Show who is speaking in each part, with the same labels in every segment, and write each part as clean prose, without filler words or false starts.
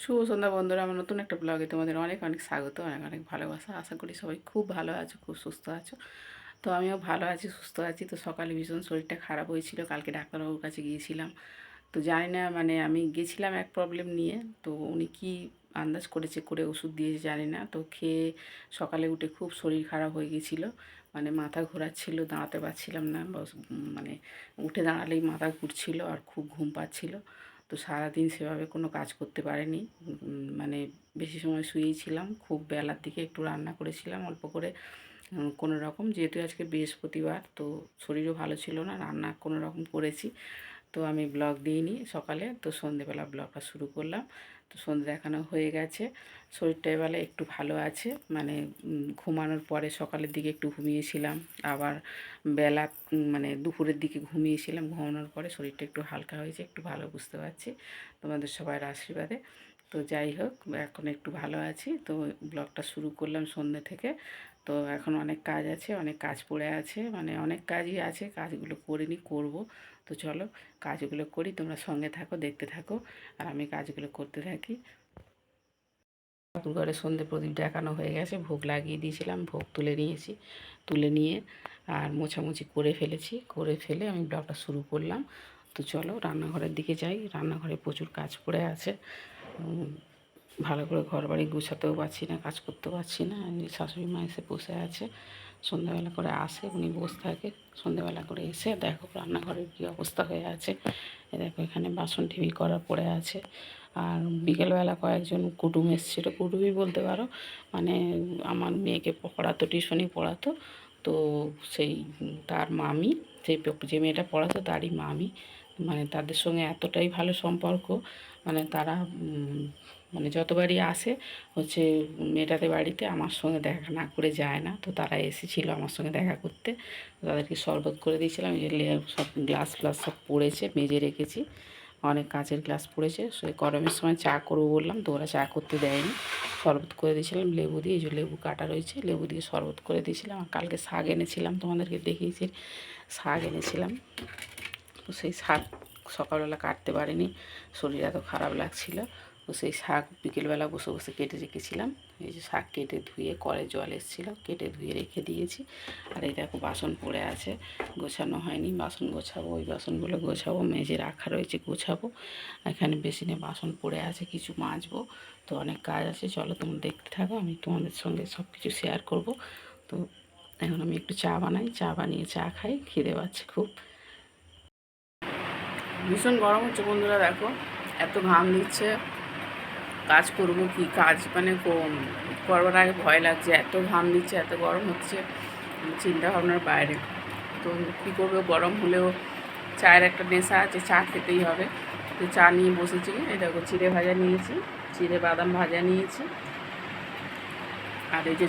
Speaker 1: শুভ সন্ধ্যা বন্ধুরা, আমার নতুন একটা ব্লগে তোমাদের অনেক অনেক স্বাগত, অনেক অনেক ভালোবাসা। আশা করি সবাই খুব ভালো আছো, খুব সুস্থ আছো। তো আমিও ভালো আছি, সুস্থ আছি। তো সকালে ভীষণ শরীরটা খারাপ হয়েছিল, কালকে ডাক্তারবাবুর কাছে গিয়েছিলাম। তো জানি না, মানে আমি গেছিলাম এক প্রবলেম নিয়ে, তো উনি কি আন্দাজ করেছে করে ওষুধ দিয়েছে জানি না। তো খেয়ে সকালে উঠে খুব শরীর খারাপ হয়ে গেছিলো, মানে মাথা ঘোরাচ্ছিল, দাঁড়াতে পারছিলাম না, মানে উঠে দাঁড়ালেই মাথা ঘুরছিল আর খুব ঘুম পাচ্ছিল। তো সারাদিন সেভাবে কোনো কাজ করতে পারিনি, মানে বেশি সময় শুয়েই ছিলাম। খুব বেলার দিকে একটু রান্না করেছিলাম অল্প করে, কোনো রকম, যেহেতু আজকে বৃহস্পতিবার, তো শরীরও ভালো ছিল না, রান্না কোনো রকম করেছি। তো আমি ব্লগ দিইনি সকালে, তো সন্ধেবেলা ব্লগটা শুরু করলাম। তো সন্ধে দেখানো হয়ে গেছে, শরীরটা এবেলা একটু ভালো আছে। মানে ঘুমানোর পরে সকালের দিকে একটু ঘুমিয়েছিলাম, আবার বেলা মানে দুপুরের দিকে ঘুমিয়েছিলাম। ঘুমানোর পরে শরীরটা একটু হালকা হয়েছে, একটু ভালো বুঝতে পারছি তোমাদের সবার আশীর্বাদে। তো যাই হোক, এখন একটু ভালো আছি। তো ব্লগটা শুরু করলাম সন্ধ্যে থেকে। তো এখন অনেক কাজ আছে, অনেক কাজ পড়ে আছে, মানে অনেক কাজই আছে, কাজগুলো করিনি, করব। তো চলো কাজগুলো করি, তোমরা সঙ্গে থাকো, দেখতে থাকো, আর আমি কাজগুলো করতে থাকি। ঠাকুর ঘরে সন্ধে প্রদীপ দেখানো হয়ে গেছে, ভোগ লাগিয়ে দিয়েছিলাম, ভোগ তুলে নিয়েছি, তুলে নিয়ে আর মোছামুছি করে ফেলেছি, করে ফেলে আমি ব্লগটা শুরু করলাম। তো চলো রান্নাঘরের দিকে যাই। রান্নাঘরে প্রচুর কাজ পড়ে আছে, ভালো করে ঘর বাড়ি গুছাতেও পারছি না, কাজ করতেও পারছি না। শাশুড়ি মা এসে বসে আছে, সন্ধ্যাবেলা করে আসে, উনি বসে থাকে। সন্ধ্যাবেলা করে এসে দেখো রান্নাঘরের কী অবস্থা হয়ে আছে। দেখো এখানে বাসন টেবিল করা পড়ে আছে। আর বিকেলবেলা কয়েকজন কুটুম এসেছিলো, কুটুমই বলতে পারো, মানে আমার মেয়েকে পড়াতো, টিউশনি পড়াতো। তো সেই তার মামি, যে মেয়েটা পড়াতো তারই মামি, মানে তাদের সঙ্গে এতটাই ভালো সম্পর্ক, মানে তারা মানে যতবারই আসে হচ্ছে মেয়েটাদের বাড়িতে আমার সঙ্গে দেখা না করে যায় না। তো তারা এসেছিলো আমার সঙ্গে দেখা করতে, তাদেরকে শরবত করে দিয়েছিলাম। এই যে সব গ্লাস ফ্লাস সব পড়েছে, মেজে রেখেছি, অনেক কাঁচের গ্লাস পড়েছে। সেই গরমের সময় চা করবো বললাম, তো ওরা চা করতে দেয়নি, শরবত করে দিয়েছিলাম লেবু দিয়ে। এই যে লেবু কাটা রয়েছে, লেবু দিয়ে শরবত করে দিয়েছিলাম। আর কালকে শাক এনেছিলাম, তোমাদেরকে দেখিয়েছি, শাক এনেছিলাম। তো সেই শাক সকালবেলা কাটতে পারিনি, শরীর এত খারাপ লাগছিল। তো সেই শাক বিকেলবেলা বসে বসে কেটে রেখেছিলাম। এই যে শাক কেটে ধুয়ে, কলে জল এসেছিলো, কেটে ধুয়ে রেখে দিয়েছি। আর এই দেখো বাসন পড়ে আছে, গোছানো হয়নি, বাসন গোছাবো, ওই বাসনগুলো গোছাবো, মেজে রাখা রয়েছে, গোছাবো। এখানে বেসিনে বাসন পড়ে আছে, কিছু মাজবো। তো অনেক কাজ আছে, চলো তোমরা দেখতে থাকো, আমি তোমাদের সঙ্গে সব কিছু শেয়ার করব। তো এখন আমি একটু চা বানাই, চা বানিয়ে চা খাই, খিদে পাচ্ছে খুব। ভীষণ গরম হচ্ছে বন্ধুরা, দেখো এত ঘাম দিচ্ছে, কাজ করব কি, কাজ মানে করবার আগে ভয় লাগছে, এত ঘাম দিচ্ছে, এত গরম হচ্ছে, চিন্তা ভাবনার বাইরে। তো কী করবো, গরম হলেও চায়ের একটা নেশা আছে, চা খেতেই হবে। তো চা নিয়ে বসেছি, এই দেখো চিড়ে ভাজা নিয়েছি, চিড়ে বাদাম ভাজা নিয়েছি, আর এই যে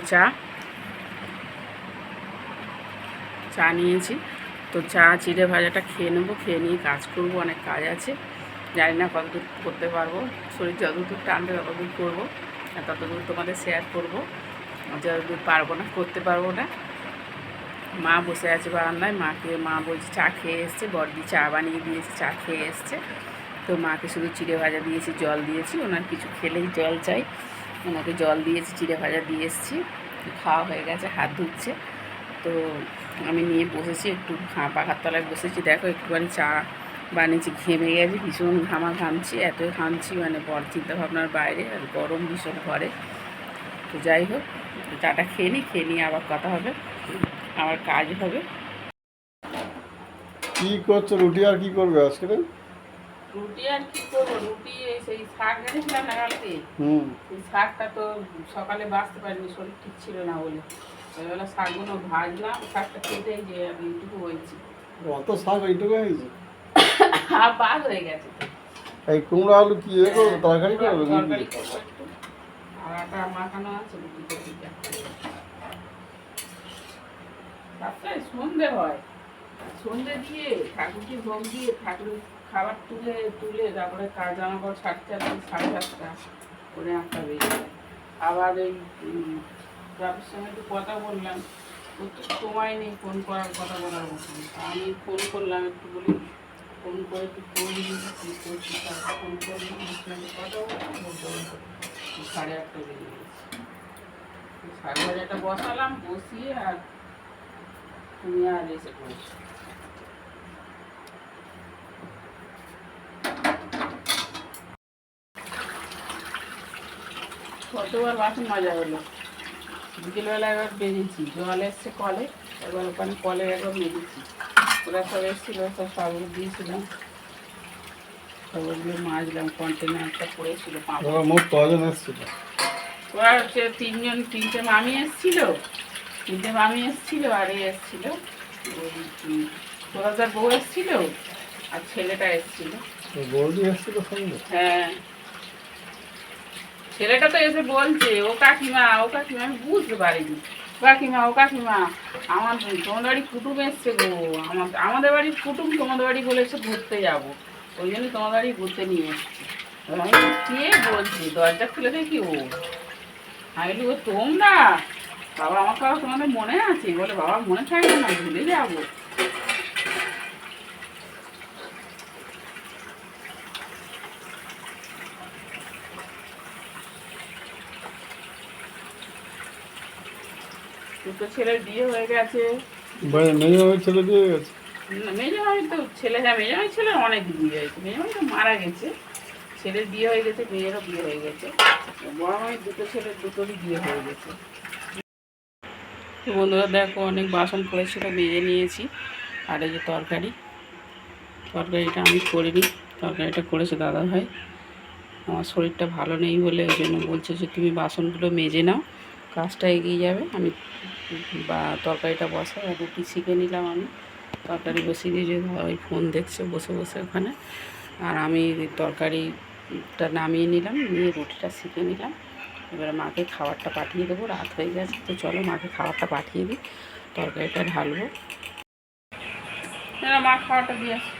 Speaker 1: চা নিয়েছি। তো চা চিড়ে ভাজাটা খেয়ে নেবো, খেয়ে নিয়ে কাজ করবো, অনেক কাজ আছে, জানি না কতদূর করতে পারবো। শরীর যতদূর টানবে ততদূর করবো, আর ততদূর তোমাদের শেয়ার করবো। যতদূর পারবো না, করতে পারবো না। মা বসে আছে বারান্দায়, মা বলছে চা খেয়ে এসছে, বড়দি চা বানিয়ে দিয়েছে, চা খেয়ে এসছে। তো মাকে শুধু চিড়ে ভাজা দিয়েছি, জল দিয়েছি, ওনার কিছু খেলেই জল চাই, ওনাকে জল দিয়েছি, চিড়ে ভাজা দিয়ে এসেছি, খাওয়া হয়ে গেছে, হাত ধুচ্ছে। তো আমি নিয়ে বসেছি, একটু পাখার তলায় বসেছি, দেখো একটুখানি চা বানিয়েছি, ঘেমে গেছি, ভীষণ ঘামছি, এতই ঘামছি, মানে বড় চিন্তাভাবনার বাইরে, আর গরম ভীষণ ঘরে। তো যাই হোক, চাটা খেয়ে নিয়ে আবার কথা হবে, আমার কাজ হবে।
Speaker 2: কি করছো? রুটি আর কি করবে আজকে?
Speaker 1: রুটি আর কি করবো, রুটি সেই শাক এনেছিলাম না কালকে, সেই শাকটা তো সকালে বাঁচতে পারিনি, শরীর ঠিক ছিল না বলে। ওইবেলা শাকগুলো ভাজলাম, শাকটা কেটে যে আমি এইটুকু বলছি,
Speaker 2: অত শাক এইটুকু হয়েছে?
Speaker 1: আর বাদ হয়ে গেছে।
Speaker 2: এই কুমড়ো আলু কি তরকারি করবে?
Speaker 1: তরকারি করবো একটু, আর আটা মাখানো আছে, রুটি করবি। তারপরে সন্ধে হয়, সন্ধে দিয়ে ঠাকুরকে ভোগ দিয়ে ঠাকুরের খাবার তুলে তুলে তারপরে কাজ জামা কাপড় ছাড়তে 7:30 করে 8টা বেজে যায়। আবার এই বাবুর সঙ্গে একটু কথা বললাম, ওর তো সময় নেই ফোন করার, কথা বলার মতন। আমি ফোন করলাম, একটু বলি ফোন করে একটু করবি, কী করছি, তারপর ফোন করলাম, কথা বললাম, বলতে 8:30 বেজে গেছে। শাক ভাজাটা বসালাম, বসিয়ে আর তুমি আর এসে পড়েছো। কতবার বাসন মাজা হলো। বিকেলবেলা একবার বেরিয়েছি, জল এসছে কলে, একবার ওখানে কলে একবার মেরেছি। ওরা সব এসেছিল, সব সাবুন দিয়েছিলাম, সবগুলো মাজলাম। কন্টেনারটা পড়েছিল
Speaker 2: ওরা মোট কজন এসেছিল?
Speaker 1: ওরা হচ্ছে তিনটে মামি এসেছিল, আর এ এসেছিল, তোরাদার বউ এসেছিল, আর ছেলেটা এসেছিল।
Speaker 2: বৌদি এসেছিল সঙ্গে?
Speaker 1: হ্যাঁ, ছেলেটা তো এসে বলছে ও কাকিমা, আমি বুঝতে পারিনি। ও কাকিমা আমার তোমাদের বাড়ি কুটুম এসছে গো, আমাদের বাড়ির কুটুম তোমাদের বাড়ি বলেছে ঘুরতে যাবো, ওই জন্য তোমাদের বাড়ি ঘুরতে নিয়ে এসছি। আমি কে বলছি, দরজা খুলে দেখি ও। আমি বলি, ও তোমরা? বাবা আমার কথা তোমাদের মনে আছে? বলে বাবা মনে থাকবে না, ভুলে যাবো। দুটো ছেলের বিয়ে হয়ে গেছে।
Speaker 2: মেয়ে হয়ে ছেলে দিয়ে গেছে?
Speaker 1: মেজমামি তো ছেলে, হ্যাঁ মেজমামি ছেলের অনেক বিয়ে হয়েছে, মেজমামি তো মারা গেছে, ছেলের বিয়ে হয়ে গেছে, মেয়েরও বিয়ে হয়ে গেছে। বড় মামির দুটো ছেলের দুটোরই বিয়ে হয়ে গেছে। তো বন্ধুরা দেখো, অনেক বাসন পড়েছিল, মেজে নিয়েছি। আর এই যে তরকারিটা আমি করিনি, তরকারিটা করেছে দাদা ভাই। আমার শরীরটা ভালো নেই বলে ওই জন্য বলছে যে তুমি বাসনগুলো মেজে নাও, কাজটা এগিয়ে যাবে। আমি তরকারিটা বসাই, আর রুটি শিখে নিলাম। আমি তরকারি বসিয়ে দিয়ে ওই ফোন দেখছে বসে বসে ওখানে, আর আমি তরকারিটা নামিয়ে নিলাম, নিয়ে রুটিটা শিখে নিলাম। এবারে মাকে খাবারটা পাঠিয়ে দেবো, রাত হয়ে গেছে। তো চলো মাকে খাবারটা পাঠিয়ে দিই, তরকারিটা ঢালবো। মা খাবারটা দিয়ে আসি।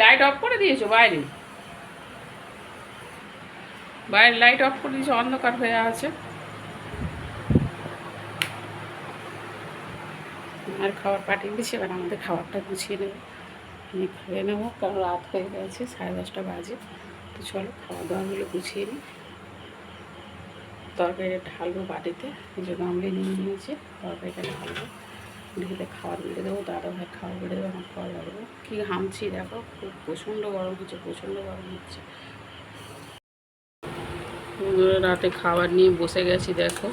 Speaker 1: লাইট অফ করে দিয়েছো? বাইরে লাইট অফ করে দিয়েছো, অন্ধকার হয়ে আছে। আর খাবার পাঠিয়ে দিয়েছি, এবার আমাদের খাবারটা গুছিয়ে নেবো, খেয়ে নেবো, কারণ রাত হয়ে গেছে, 10:30 বাজে। তো চলো খাওয়া দাওয়াগুলো গুছিয়ে নিই। তরকারিটা ঢালবো বাটিতে, এই যে গামলি নিয়ে নিয়েছি, তরকারিটা ঢালবো, ঢেলে খাবার বেড়ে দেবো, দাদা ভাই খাবার বেড়ে দেবো, আমার খাওয়া লাগবে। কী ঘামছি দেখো, খুব প্রচণ্ড গরম হচ্ছে। রাতে খাবার নিয়ে বসে গেছি, দেখো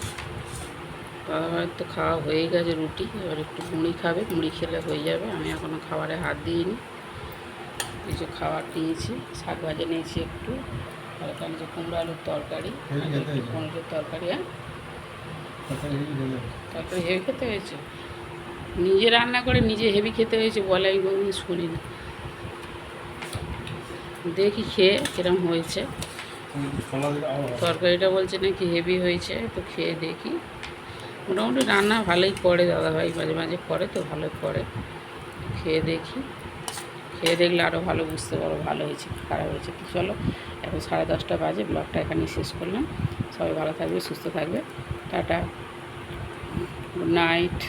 Speaker 1: দাদা ভাইয়ের তো খাওয়া হয়ে গেছে, রুটি। এবার একটু মুড়ি খাবে, মুড়ি খেলে হয়ে যাবে। আমি এখনও খাবারে হাত দিইনি। কিছু খাবার নিয়েছি, শাক ভাজা নিয়েছি একটু, আর এখানে যে কুমড়ো আলুর তরকারি, পনিরের তরকারি। তরকারি হেভি খেতে হয়েছে, নিজে রান্না করে নিজে হেভি খেতে হয়েছে বলে আমি কোনোদিন শুনিনি। দেখি খেয়ে কিরম হয়েছে। তরকারিটা বলছে নাকি হেভি হয়েছে, তো খেয়ে দেখি। মোটামুটি রান্না ভালোই করে দাদাভাই, মাঝে মাঝে করে, তো ভালোই করে। খেয়ে দেখি, খেয়ে দেখলে আরও ভালো বুঝতে পারো ভালো হয়েছে কি খারাপ হয়েছে। তো চলো, এখন 10:30 বাজে, ব্লগটা এখানেই শেষ করলাম। সবাই ভালো থাকবে, সুস্থ থাকবে, টাটা, গুড নাইট।